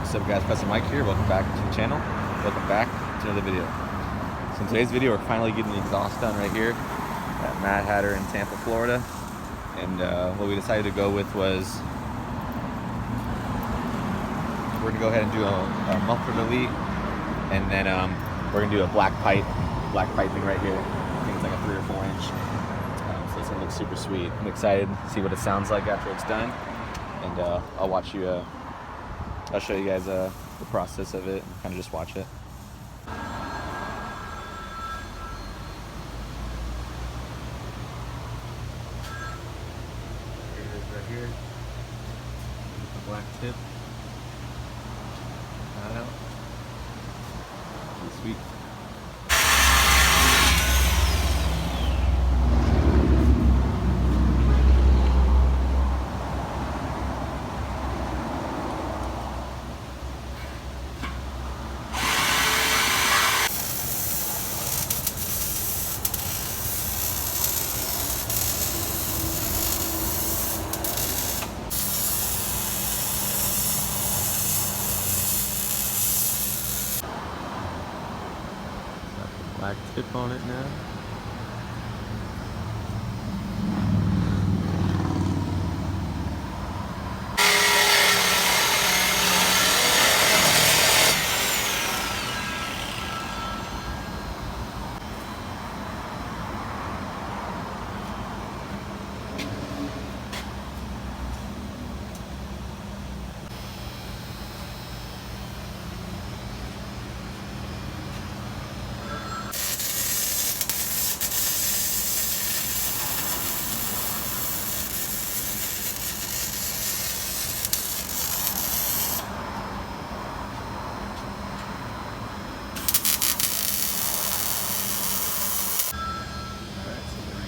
What's up guys, Custom Mike here, welcome back to the channel, welcome back to another video. So in today's video we're finally getting the exhaust done right here at Mad Hatter in Tampa, Florida. And what we decided to go with was, we're going to go ahead and do a muffler delete, and then we're going to do a black piping right here. I think it's like a 3 or 4 inch. So it's going to look super sweet. I'm excited to see what it sounds like after it's done. And I'll show you guys the process of it and kind of just watch it. Here it is right here. The black tip. That out. Pretty sweet. Black tip on it now.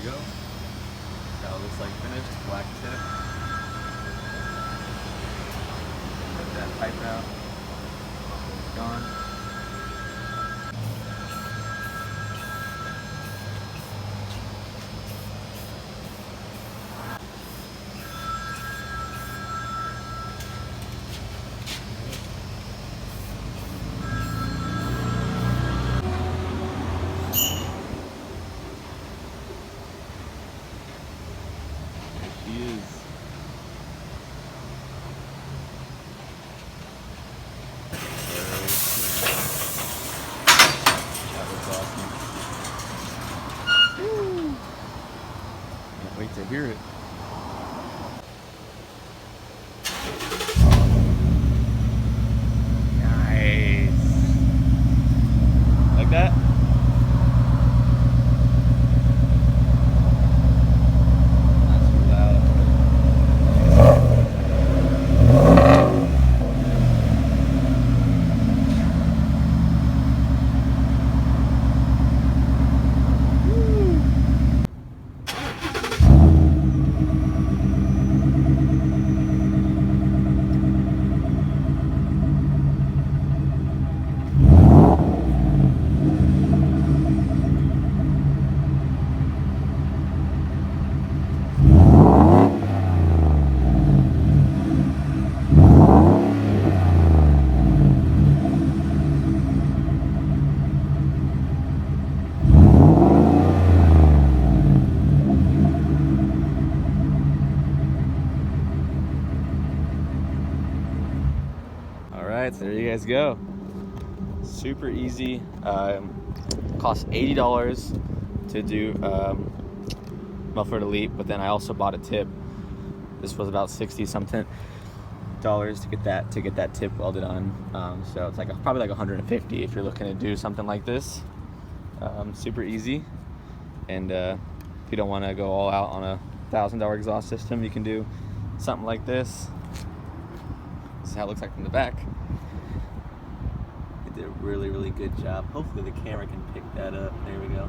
Go. That looks like finished. Black tip. Put that pipe out. It's gone. She is. That looks awesome. Woo. Can't wait to hear it. Nice. Like that? Alright, so there you guys go. Super easy. Cost $80 to do muffler delete, but then I also bought a tip. This was about 60 something dollars to get that tip welded on. So it's like probably like 150 if you're looking to do something like this. Super easy, and if you don't want to go all out on a $1,000 exhaust system, you can do something like this. This is how it looks like from the back. They did a really good job. Hopefully the camera can pick that up. There we go.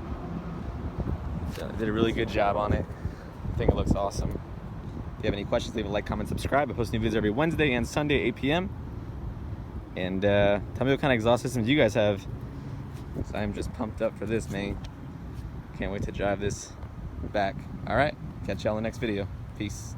So they did a really good job on it. I think it looks awesome. If you have any questions, leave a like, comment, subscribe. I post new videos every Wednesday and Sunday, 8 p.m. And tell me what kind of exhaust systems you guys have. So I'm just pumped up for this, man. Can't wait to drive this back. All right, catch y'all in the next video. Peace.